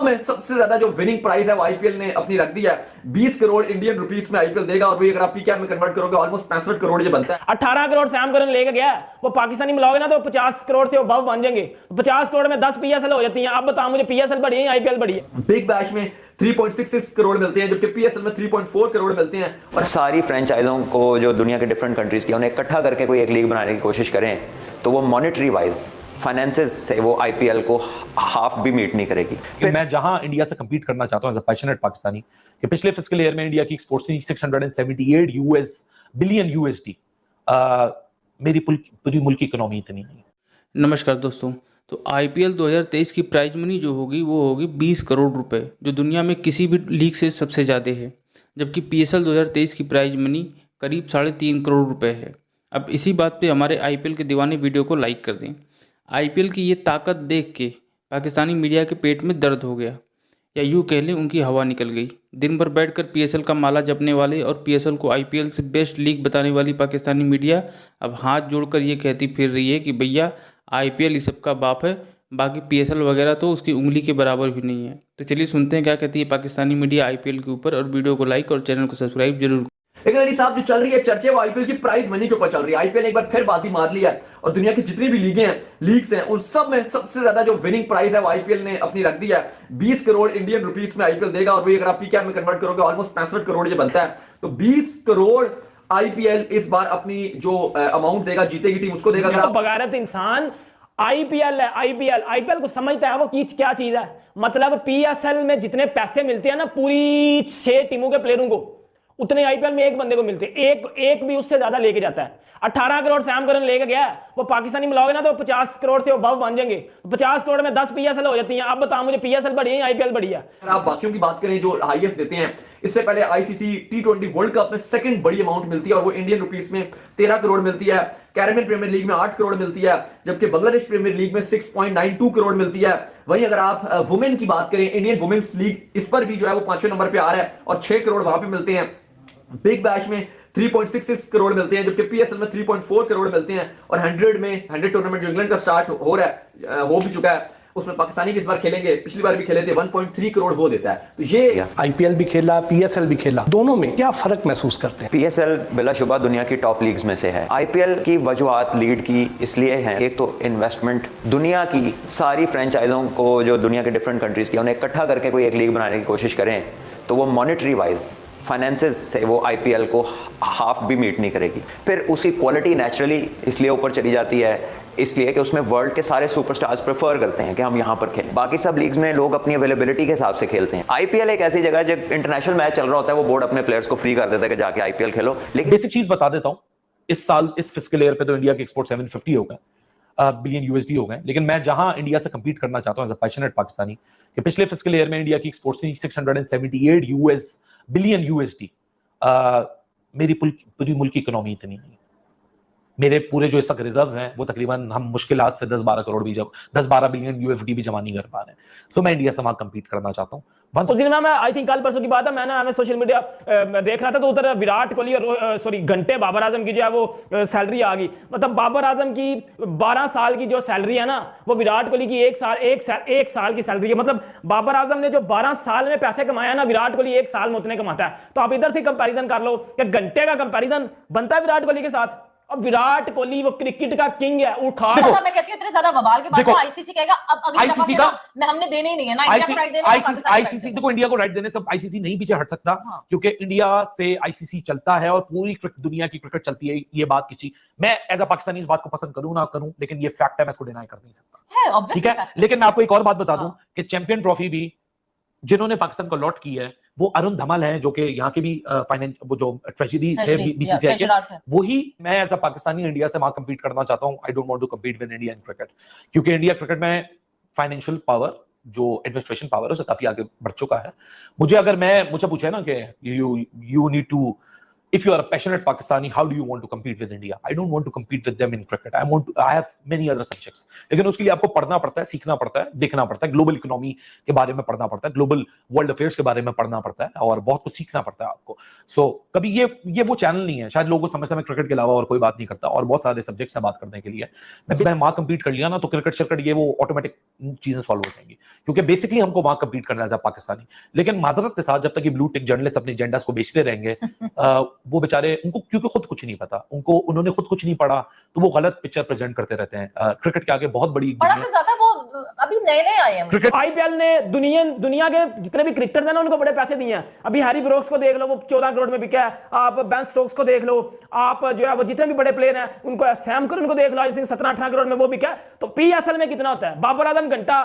में सबसे ज्यादा जो विनिंग प्राइस है वो आईपीएल ने अपनी रख दी है। 20 करोड़ इंडियन रुपीस में आईपीएल देगा और वही अगर आप पीकेआर में कन्वर्ट करोगे ऑलमोस्ट 65 करोड़ ये बनता है। 18 करोड़ सैम करन लेके गया, वो पाकिस्तानी मिलाओगे ना तो 50 करोड़ से अबव बन जाएंगे। 50 करोड़ में 10 पीएसएल हो जाती हैं। अब बताओ मुझे, पीएसएल बढ़ी है आईपीएल बढ़ी है? बिग बैश में 3.66 करोड़ मिलते हैं जबकि पीएसएल में 3.4 करोड़ मिलते हैं। और सारी फ्रेंचाइजों को जो दुनिया के डिफरेंट कंट्रीज की उन्हें इकट्ठा करके कोई एक लीग बनाने की कोशिश करें तो वो मॉनेटरी वाइज फाइनेंसेस से वो आईपीएल को हाफ भी मीट नहीं करेगी। फिर मैं जहां इंडिया से compete करना चाहता हूं एज अ पैशनेट पाकिस्तानी कि पिछले फिस्कल ईयर में इंडिया की एक्सपोर्ट्स थी 678 बिलियन यूएसडी। मेरी पूरी मुल्क की इकोनॉमी इतनी नहीं। नमस्कार दोस्तों, तो आईपीएल 2023 की प्राइज मनी जो होगी वो होगी 20 करोड़ रुपए, जो दुनिया में किसी भी लीग से सबसे ज़्यादा है। जबकि पीएसएल 2023 की प्राइज मनी करीब 3.5 करोड़ रुपए है। अब इसी बात पे हमारे आईपीएल के दीवाने वीडियो को लाइक कर दें। आईपीएल की ये ताकत देख के पाकिस्तानी मीडिया के पेट में दर्द हो गया, या यूँ कह लें उनकी हवा निकल गई। दिन भर बैठकर पीएसएल का माला जपने वाले और पीएसएल को आईपीएल से बेस्ट लीग बताने वाली पाकिस्तानी मीडिया अब हाथ जोड़कर ये कहती फिर रही है कि भैया आईपीएल इस सबका बाप है, बाकी पीएसएल वगैरह तो उसकी उंगली के बराबर भी नहीं है। तो चलिए सुनते हैं क्या कहती है पाकिस्तानी मीडिया आईपीएल के ऊपर, और वीडियो को लाइक और चैनल को सब्सक्राइब जरूर। लेकिन अली साहब जो चल रही है चर्चे वो आईपीएल की प्राइस मनी के ऊपर चल रही है। आईपीएल ने एक बार फिर बाजी मार ली है और दुनिया की जितनी भी लीग्स हैं उन सब में सबसे ज्यादा जो विनिंग प्राइस है वो आईपीएल ने अपनी रख दी है। 20 करोड़ इंडियन रुपीस में आईपीएल देगा और वही अगर आप पीकेआर में कन्वर्ट करोगे ऑलमोस्ट 65 करोड़ ये बनता है। तो 20 करोड़ आईपीएल इस बार अपनी जो अमाउंट देगा, जीतेगी टीम उसको देगा। तो बगैरत इंसान आईपीएल है, आईपीएल को समझता है वो की क्या चीज है। मतलब पीएसएल में जितने पैसे मिलते हैं ना पूरी 6 टीमों के प्लेयरों को, उतने आईपीएल में एक बंदे को मिलते हैं। एक भी उससे ज्यादा लेके जाता है। 18 करोड़ सैम करन लेके गया, वो पाकिस्तानी मिलाओगे ना तो 50 करोड़ से अबव बन जाएंगे। 50 करोड़ में 10 पीएसएल हो जाती हैं। अब बताओ मुझे, पीएसएल बढ़ी है आईपीएल बढ़ी है? अगर आप बाकियों की बात करें जो हाईएस्ट देते हैं, इससे पहले आईसीसी टी20 वर्ल्ड कप में सेकंड बड़ी अमाउंट मिलती है और वो इंडियन रुपीस में 13 करोड़ मिलती है। कैरेबियन प्रीमियर लीग में 8 करोड़ मिलती है, जबकि बांग्लादेश प्रीमियर लीग में 6.92 करोड़ मिलती है। वहीं अगर आप वुमेन की बात करें, इंडियन वुमेन्स लीग इस पर भी जो है वो 5वें नंबर पे आ रहा है और 6 करोड़ वहां पे मिलते हैं। बिग बैश में 3.66 करोड़ मिलते हैं जबकि पीएसएल में 3.4 करोड़ मिलते हैं। और 100 टूर्नामेंट जो इंग्लैंड का स्टार्ट हो रहा है, हो भी चुका है, उसमें पाकिस्तानी भी इस बार खेलेंगे। पिछली बार भी खेले थे, 1.3 करोड़ वो देता है। तो ये आईपीएल भी खेला, पीएसएल भी खेला, दोनों में क्या फर्क महसूस करते हैं? पीएसएल बिलाशुबा दुनिया की टॉप लीग्स में से है। आईपीएल की वजूहात लीड की इसलिए हैं, एक तो इन्वेस्टमेंट, दुनिया की सारी फ्रेंचाइजों को जो दुनिया के डिफरेंट कंट्रीज की उन्हें इकट्ठा करके कोई एक लीग बनाने की कोशिश करें तो वो मॉनेटरी वाइज फाइनेंसेस से वो आईपीएल को हाफ भी मीट नहीं करेगी। फिर उसकी क्वालिटी नेचुरली इसलिए ऊपर चली जाती है, इसलिए कि उसमें वर्ल्ड के सारे सुपरस्टार्स प्रेफर करते हैं कि हम यहाँ पर खेलें। बाकी सब लीग्स में लोग अपनी अवेलेबिलिटी के हिसाब से खेलते हैं। आईपीएल एक ऐसी जगह है जब इंटरनेशनल मैच चल रहा होता है वो बोर्ड अपने प्लेयर्स को फ्री कर देता है कि जाके आईपीएल खेलो। लेकिन बेसिक चीज बता देता हूं, इस साल इस फिस्कल ईयर पे तो इंडिया के एक्सपोर्ट 750 हो गए बिलियन यूएसडी हो गए। लेकिन मैं जहां इंडिया से compete करना चाहता हूं एज अ पैशनेट पाकिस्तानी कि पिछले फिस्कल ईयर में इंडिया की एक्सपोर्ट्स थी 678 बिलियन यूएसडी। मेरी पूरी मुल्क की इकोनॉमी इतनी नहीं। मेरे पूरे जो इस वक्त रिजर्व्स हैं वो तकरीबन हम मुश्किलात से 10-12 करोड़ भी 10-12 बिलियन यूएसडी भी जमा नहीं कर पा रहे हैं। सो मैं इंडिया से वहां compete करना चाहता हूं। उस दिन मैं आई थिंक कल परसों की बात है, मैं सोशल मीडिया देख रहा था तो उधर विराट कोहली और घंटे बाबर आजम की जो है वो सैलरी आ गई। मतलब बाबर आजम की 12 साल की जो सैलरी है ना वो विराट कोहली की एक साल की सैलरी है। मतलब बाबर आजम ने जो 12 साल में पैसे कमाया ना, विराट कोहली एक साल में उतने कमाता है। तो आप इधर से कंपैरिजन कर लो कि घंटे का कंपैरिजन बनता है विराट कोहली के साथ। अब विराट कोहली वो क्रिकेट का किंग है, उठा। मतलब मैं कहती हूं इतने ज्यादा बवाल के बाद तो आईसीसी कहेगा अब अगली आईसीसी का मैं हमने देने ही नहीं है ना, इंडिया को राइट देना है। आईसीसी देखो, इंडिया को राइट देने से आईसीसी नहीं पीछे हट सकता। क्योंकि इंडिया से आईसीसी चलता है और पूरी दुनिया की क्रिकेट चलती है। ये बात किसी, मैं एज अ पाकिस्तानी इस बात को पसंद करूं ना करूं, लेकिन ये फैक्ट है, मैं इसको डिनाई कर नहीं सकता। ठीक है, लेकिन मैं आपको एक और बात बता दूं कि चैंपियन ट्रॉफी भी जिन्होंने पाकिस्तान को लॉट की है वो अरुण धमल हैं, जो कि यहाँ के भी फाइनेंस वो जो ट्रेजरी थे बीसीसीआई के, वही मैं एज अ पाकिस्तानी इंडिया से वहां compete करना चाहता हूँ। I don't want to compete with India in cricket, क्योंकि इंडिया क्रिकेट में फाइनेंशियल पावर, जो एडमिनिस्ट्रेशन पावर है, उससे काफी आगे बढ़ चुका है। मुझे पूछे ना कि you need to if you are a passionate Pakistani, how do you want to compete with India? I don't want to compete with them in cricket. I have many other subjects. लेकिन उसके लिए आपको पढ़ना पड़ता है, सीखना पड़ता है, देखना पड़ता है, ग्लोबल इकोनॉमी के बारे में पढ़ना पड़ता है, ग्लोबल वर्ल्ड अफेयर्स के बारे में पढ़ना पड़ता है और बहुत कुछ सीखना पड़ता है आपको. So कभी ये वो चैनल नहीं है. शायद लोगों को समझता है मैं क्रिकेट के अलावा और कोई बात नहीं करता और बहुत सारे सब्जेक्ट्स से बात करने के लिए. मैं वहां कंपीट कर लिया ना तो क्रिकेट ये वो ऑटोमेटिक चीजें सॉल्व हो जाएंगी क्योंकि बेसिकली हमको वहां कंपीट करना है पाकिस्तानी. लेकिन माजरत के साथ जब तक ये ब्लू टिक जर्नलिस्ट अपने एजेंडास को बेचते रहेंगे वो बेचारे उनको क्योंकि खुद कुछ नहीं पता, उन्होंने खुद कुछ नहीं पढ़ा तो वो गलत पिक्चर प्रेजेंट करते रहते हैं. क्रिकेट के आगे बहुत बड़ी बड़ा से ज्यादा वो अभी नए आए हैं. क्रिकेट आईपीएल ने दुनिया के जितने भी क्रिकेटर्स हैं ना उनको बड़े पैसे दिए हैं. अभी हैरी ब्रोक्स को देख लो, वो 14 करोड़ में बिका है. आप बेन स्टोक्स को देख लो, आप जो है वो जितने भी बड़े प्लेयर हैं उनको, सैम करन को देख लो, 17-18 करोड़ में वो बिका है. तो पीएसएल में कितना होता है? बाबर आजम घंटा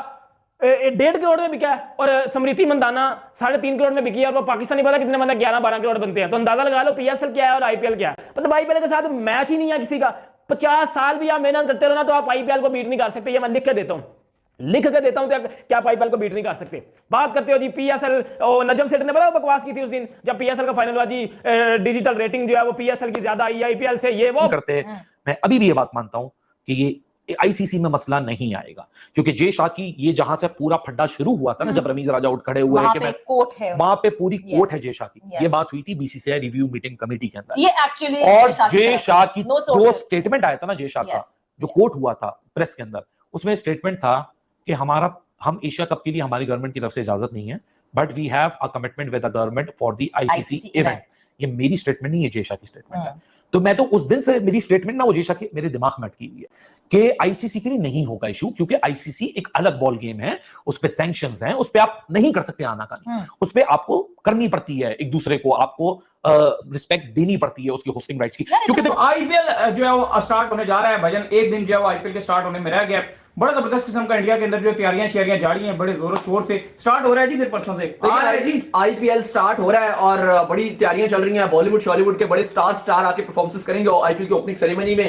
1.5 करोड़ में बिका है और स्मृति मंदाना 3.5 करोड़ में बिकी है और वो पाकिस्तानी पता कितने बंदा 11-12 करोड़ बनते हैं. तो अंदाजा लगा लो पीएसएल क्या है और आईपीएल क्या है. मतलब आईपीएल के साथ मैच ही नहीं है किसी का. 50 साल भी आप मेहनत करते रहो ना तो आप आईपीएल को बीट नहीं कर सकते. ये मैं लिख के देता हूं तो क्या आप आईपीएल को बीट नहीं कर सकते. बात करते हो जी पीएसएल, नजम सेठ ने बड़ा बकवास की थी उस दिन जब पीएसएल का फाइनल हुआ जी. डिजिटल रेटिंग जो है वो पीएसएल की ज्यादा आई आईपीएल से, ये वो करते हैं. मैं अभी भी ये बात मानता हूं कि ये आईसीसी में मसला नहीं आएगा क्योंकि जय शाह की ये जहां से पूरा फड्डा शुरू हुआ था ना, जब रमीज राजा उठ खड़े हुए कि वहां पे पूरी कोर्ट है जय शाह की. ये बात हुई थी बीसीसीआई रिव्यू मीटिंग कमेटी के अंदर. ये एक्चुअली और जय शाह की जो स्टेटमेंट आया था ना, जय शाह का जो कोर्ट हुआ था प्रेस के अंदर, उसमें स्टेटमेंट था कि हम एशिया कप के लिए हमारी गवर्नमेंट की तरफ से इजाजत नहीं है, but we have a commitment with the government for the ICC events. ये मेरी स्टेटमेंट नहीं है, जय शाह की स्टेटमेंट है. तो मैं तो उस दिन से मेरी स्टेटमेंट ना वो जय शाह की मेरे दिमाग में अटकी हुई है कि आईसीसी के लिए नहीं होगा इशू क्योंकि आईसीसी एक अलग बॉल गेम है, उस पे सैंक्शंस हैं, उस पे आप नहीं कर सकते आनाकानी. उस पे आपको करनी पड़ती है, एक दूसरे को आपको रिस्पेक्ट देनी पड़ती है उसकी होस्टिंग राइट्स की. क्योंकि देखो आईपीएल जो है वो स्टार्ट होने जा रहा है भजन. एक दिन जो है वो आईपीएल के स्टार्ट होने में रह गया. बड़ा जबरदस्त किस्म का इंडिया के अंदर जो तैयारियां जारी हैं, बड़े जोरों शोर से स्टार्ट हो रहा है जी. फिर परसों से आईपीएल स्टार्ट हो रहा है और बड़ी तैयारियां चल रही हैं. बॉलीवुड शॉलीवुड के बड़े स्टार आके परफॉर्मेंस करेंगे आईपीएल की ओपनिंग सेरेमनी में.